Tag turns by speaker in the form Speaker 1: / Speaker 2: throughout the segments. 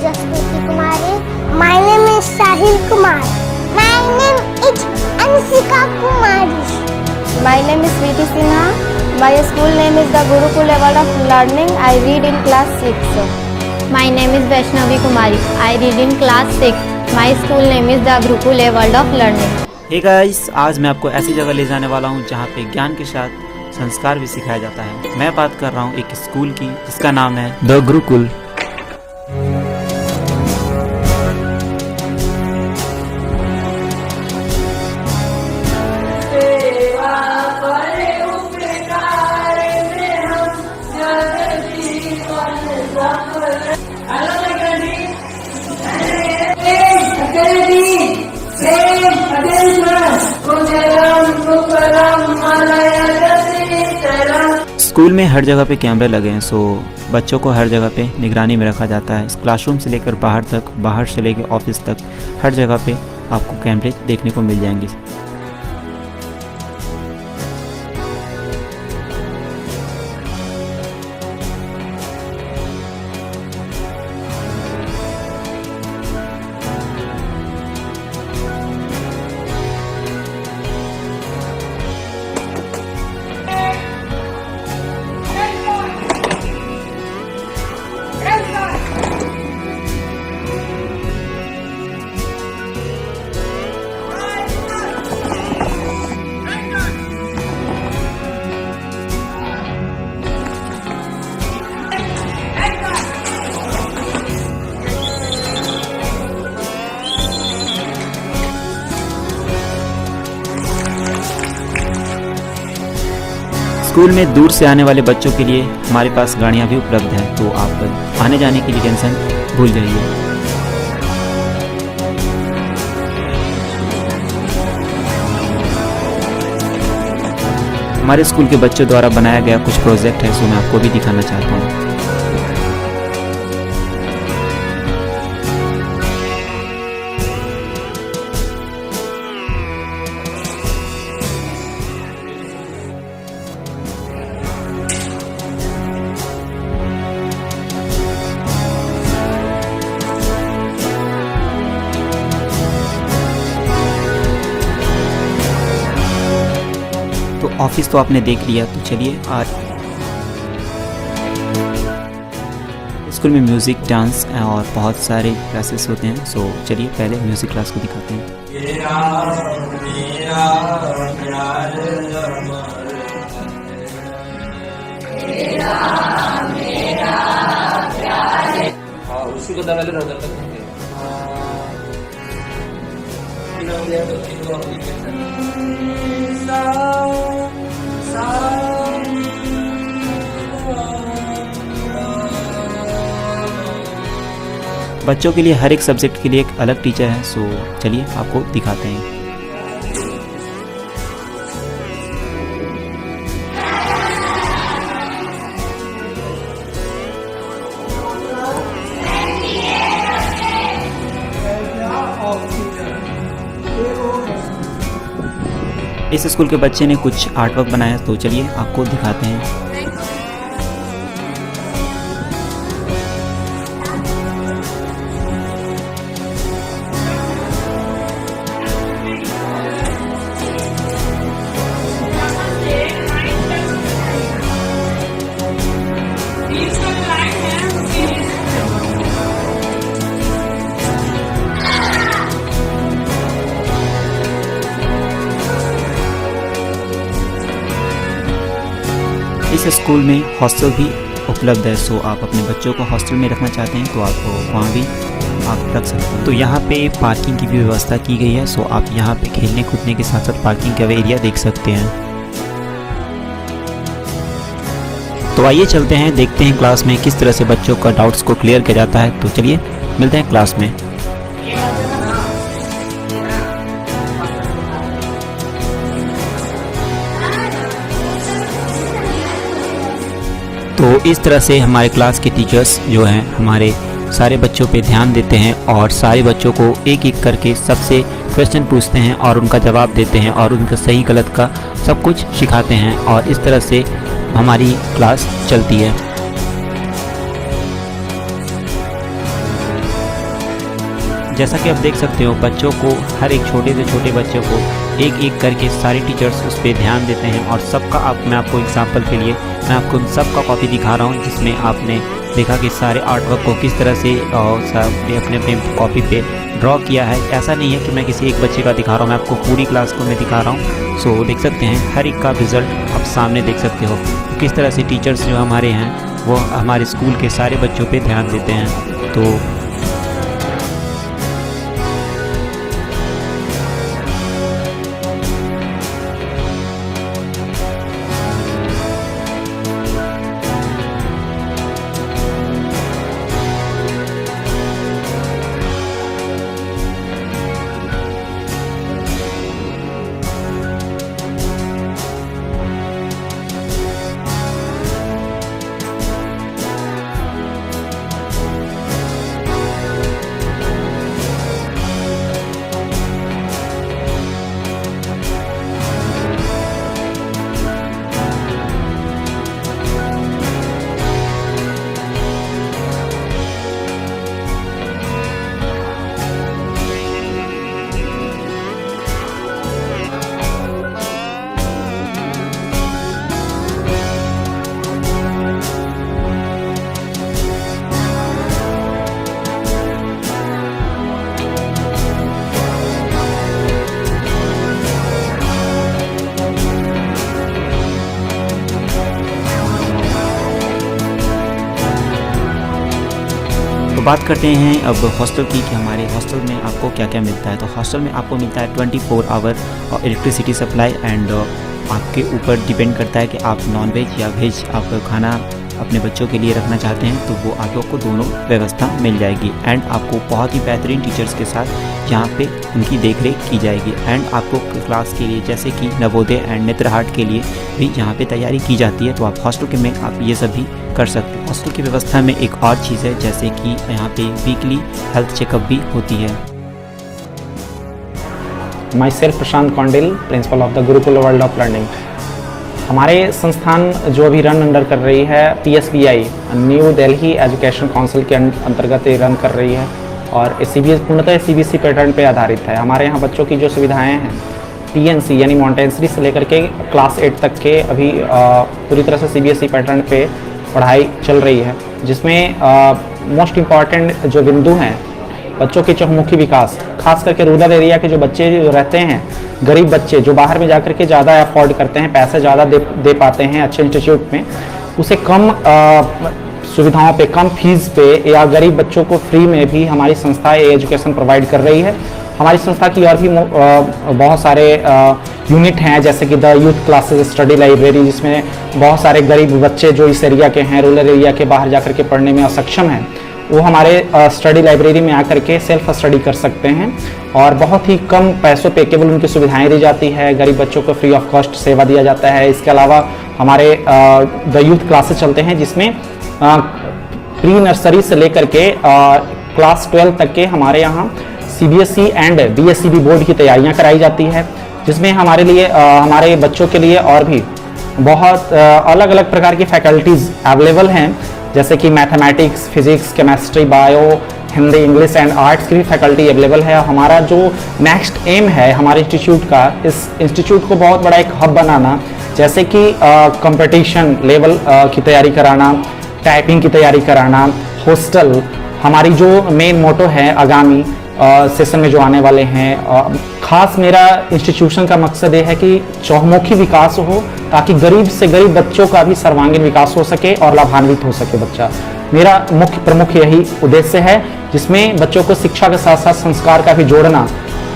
Speaker 1: Jaspruti Kumari. My name is Sahil Kumar. My name is Ansika Kumari.
Speaker 2: My name is Sweety Sinha. My school name is the Gurukul World of Learning. I read in class 6. My name is Vaishnavi Kumari. I read in class 6. My school name is the Gurukul World of Learning.
Speaker 3: Hey guys, आज मैं आपको ऐसी जगह ले जाने वाला हूँ जहाँ पे ज्ञान के साथ संस्कार भी सिखाया जाता है। मैं बात कर रहा हूँ एक स्कूल की जिसका नाम है द गुरुकुल। स्कूल में हर जगह पे कैमरे लगे हैं, सो बच्चों को हर जगह पे निगरानी में रखा जाता है। क्लासरूम से लेकर बाहर तक, बाहर से लेकर ऑफिस तक, हर जगह पे आपको कैमरे देखने को मिल जाएंगे। स्कूल में दूर से आने वाले बच्चों के लिए हमारे पास गाड़ियाँ भी उपलब्ध हैं, तो आप आने जाने के लिए टेंशन भूल जाइए। हमारे स्कूल के बच्चों द्वारा बनाया गया कुछ प्रोजेक्ट है, सो मैं आपको भी दिखाना चाहता हूँ। तो ऑफिस तो आपने देख लिया, तो चलिए आज स्कूल में म्यूज़िक, डांस और बहुत सारे क्लासेस होते हैं। सो चलिए पहले म्यूज़िक क्लास को दिखाते हैं।
Speaker 4: उसी को दबा ले
Speaker 3: बच्चों के लिए हर एक सब्जेक्ट के लिए एक अलग टीचर है, सो चलिए आपको दिखाते हैं। इस स्कूल के बच्चे ने कुछ आर्ट वर्क बनाया, तो चलिए आपको दिखाते हैं। इस स्कूल में हॉस्टल भी उपलब्ध है, सो आप अपने बच्चों को हॉस्टल में रखना चाहते हैं तो आप वहाँ भी आप रख सकते हैं। तो यहाँ पे पार्किंग की भी व्यवस्था की गई है, सो आप यहाँ पे खेलने कूदने के साथ साथ पार्किंग का एरिया देख सकते हैं। तो आइए चलते हैं, देखते हैं क्लास में किस तरह से बच्चों का डाउट्स को क्लियर किया जाता है। तो चलिए मिलते हैं क्लास में। तो इस तरह से हमारे क्लास के टीचर्स जो हैं हमारे सारे बच्चों पे ध्यान देते हैं और सारे बच्चों को एक एक करके सबसे क्वेश्चन पूछते हैं और उनका जवाब देते हैं और उनका सही गलत का सब कुछ सिखाते हैं और इस तरह से हमारी क्लास चलती है। जैसा कि आप देख सकते हो, बच्चों को, हर एक छोटे से छोटे बच्चों को एक एक करके सारे टीचर्स उस पर ध्यान देते हैं। और सबका मैं आपको एग्जांपल के लिए मैं आपको सबका कॉपी दिखा रहा हूँ, जिसमें आपने देखा कि सारे आर्ट वर्क को किस तरह से अपने अपने कॉपी पे ड्रॉ किया है। ऐसा नहीं है कि मैं किसी एक बच्चे का दिखा रहा हूँ, मैं आपको पूरी क्लास को मैं दिखा रहा हूँ। सो देख सकते हैं हर एक का रिज़ल्ट आप सामने देख सकते हो, किस तरह से टीचर्स जो हमारे हैं वो हमारे स्कूल के सारे बच्चों पे ध्यान देते हैं। तो बात करते हैं अब हॉस्टल की कि हमारे हॉस्टल में आपको क्या क्या मिलता है। तो हॉस्टल में आपको मिलता है 24 आवर इलेक्ट्रिसिटी सप्लाई एंड आपके ऊपर डिपेंड करता है कि आप नॉन वेज या वेज आप खाना अपने बच्चों के लिए रखना चाहते हैं तो वो आपको दोनों व्यवस्था मिल जाएगी। एंड आपको बहुत ही बेहतरीन टीचर्स के साथ यहाँ पे उनकी देखरेख की जाएगी। एंड आपको क्लास के लिए जैसे कि नवोदय एंड नेत्रहाट के लिए भी यहाँ पे तैयारी की जाती है, तो आप हॉस्टल के में आप ये सब भी कर सकते हैं। हॉस्टल की व्यवस्था में एक और चीज़ है, जैसे कि यहाँ पे वीकली हेल्थ चेकअप भी होती है।
Speaker 5: Myself Prashant Kaundil, principal of the Gurukul World of Learning. हमारे संस्थान जो अभी रन अंडर कर रही है PSBI, new Delhi education council के अंतर्गत रन कर रही है और पूर्णतः CBSE पैटर्न पे आधारित है। हमारे यहाँ बच्चों की जो सुविधाएं हैं TNC यानी मॉन्टेसरी से लेकर के क्लास 8 तक के अभी पूरी तरह से CBSE पैटर्न पे पढ़ाई चल रही है, जिसमें मोस्ट इम्पॉर्टेंट जो बिंदु हैं बच्चों के चहुमुखी विकास, खास करके रूरल एरिया के जो बच्चे जो रहते हैं, गरीब बच्चे जो बाहर में जाकर के ज़्यादा अफोर्ड करते हैं, पैसे ज़्यादा दे पाते हैं अच्छे इंस्टीट्यूट में, उसे कम सुविधाओं पे, कम फीस पे या गरीब बच्चों को फ्री में भी हमारी संस्था एजुकेशन प्रोवाइड कर रही है। हमारी संस्था की और भी बहुत सारे यूनिट हैं, जैसे कि the youth classes study library, जिसमें बहुत सारे गरीब बच्चे जो इस एरिया के हैं, रूरल एरिया के, बाहर जाकर के पढ़ने में असक्षम हैं, वो हमारे स्टडी लाइब्रेरी में आकर के सेल्फ स्टडी कर सकते हैं और बहुत ही कम पैसों पे केवल उनकी सुविधाएं दी जाती है। गरीब बच्चों को फ्री ऑफ कॉस्ट सेवा दिया जाता है। इसके अलावा हमारे द यूथ क्लासेस चलते हैं, जिसमें प्री नर्सरी से लेकर के क्लास 12 तक के हमारे यहाँ CBSE एंड BSEB बोर्ड की तैयारियाँ कराई जाती है, जिसमें हमारे लिए हमारे बच्चों के लिए और भी बहुत अलग अलग प्रकार की फैकल्टीज़ अवेलेबल हैं, जैसे कि mathematics, physics, chemistry, bio, Hindi, English and arts की भी फैकल्टी अवेलेबल है। हमारा जो नेक्स्ट एम है हमारे इंस्टीट्यूट का, इस इंस्टीट्यूट को बहुत बड़ा एक हब बनाना, जैसे कि कंपटीशन लेवल की तैयारी कराना, टाइपिंग की तैयारी कराना, हॉस्टल, हमारी जो मेन मोटो है आगामी सेशन में जो आने वाले हैं। खास मेरा इंस्टीट्यूशन का मकसद ये है कि चहुमुखी विकास हो, ताकि गरीब से गरीब बच्चों का भी सर्वांगीण विकास हो सके और लाभान्वित हो सके बच्चा। मेरा प्रमुख यही उद्देश्य है, जिसमें बच्चों को शिक्षा के साथ साथ संस्कार का भी जोड़ना,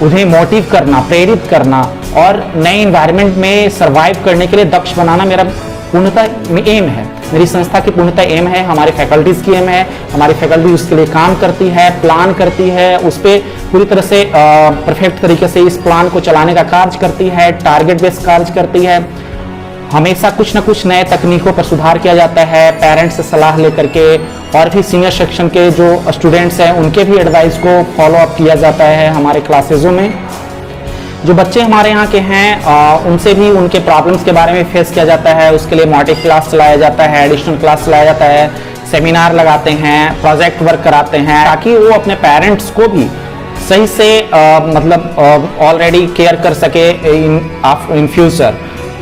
Speaker 5: उन्हें मोटिव करना, प्रेरित करना और नए इन्वायरमेंट में सर्वाइव करने के लिए दक्ष बनाना मेरा पूर्णतः एम है। मेरी संस्था की पूर्णतः एम है, हमारी फैकल्टीज़ की एम है। हमारी फैकल्टी उसके लिए काम करती है, प्लान करती है, उस पर पूरी तरह से परफेक्ट तरीके से इस प्लान को चलाने का कार्य करती है, टारगेट बेस्ड कार्य करती है। हमेशा कुछ न कुछ नए तकनीकों पर सुधार किया जाता है, पेरेंट्स से सलाह लेकर के और भी सीनियर सेक्शन के जो स्टूडेंट्स हैं उनके भी एडवाइस को फॉलो अप किया जाता है हमारे क्लासेजों में। जो बच्चे हमारे यहाँ के हैं उनसे भी उनके प्रॉब्लम्स के बारे में फेस किया जाता है, उसके लिए मॉडिक क्लास चलाया जाता है, एडिशनल क्लास चलाया जाता है, सेमिनार लगाते हैं, प्रोजेक्ट वर्क कराते हैं, ताकि वो अपने पेरेंट्स को भी सही से मतलब ऑलरेडी केयर कर सके इन फ्यूचर,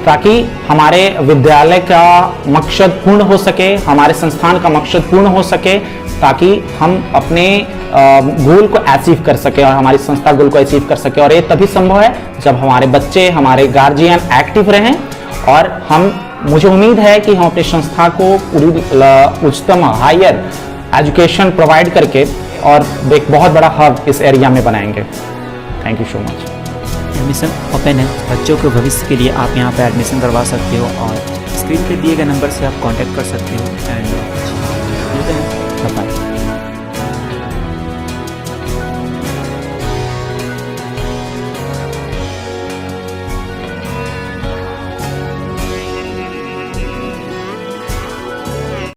Speaker 5: ताकि हमारे विद्यालय का मकसद पूर्ण हो सके, हमारे संस्थान का मकसद पूर्ण हो सके, ताकि हम अपने गोल को अचीव कर सके और हमारी संस्था गोल को अचीव कर सके। और ये तभी संभव है जब हमारे बच्चे, हमारे गार्जियन एक्टिव रहें, और मुझे उम्मीद है कि हम अपनी संस्था को पूरी उच्चतम हायर एजुकेशन प्रोवाइड करके और एक बहुत बड़ा हब इस एरिया में बनाएंगे। Thank you so much.
Speaker 3: Admission open है, बच्चों के भविष्य के लिए आप यहाँ पर एडमिशन करवा सकते हो और स्क्रीन पे दिए गए नंबर से आप कांटेक्ट कर सकते हो। एंड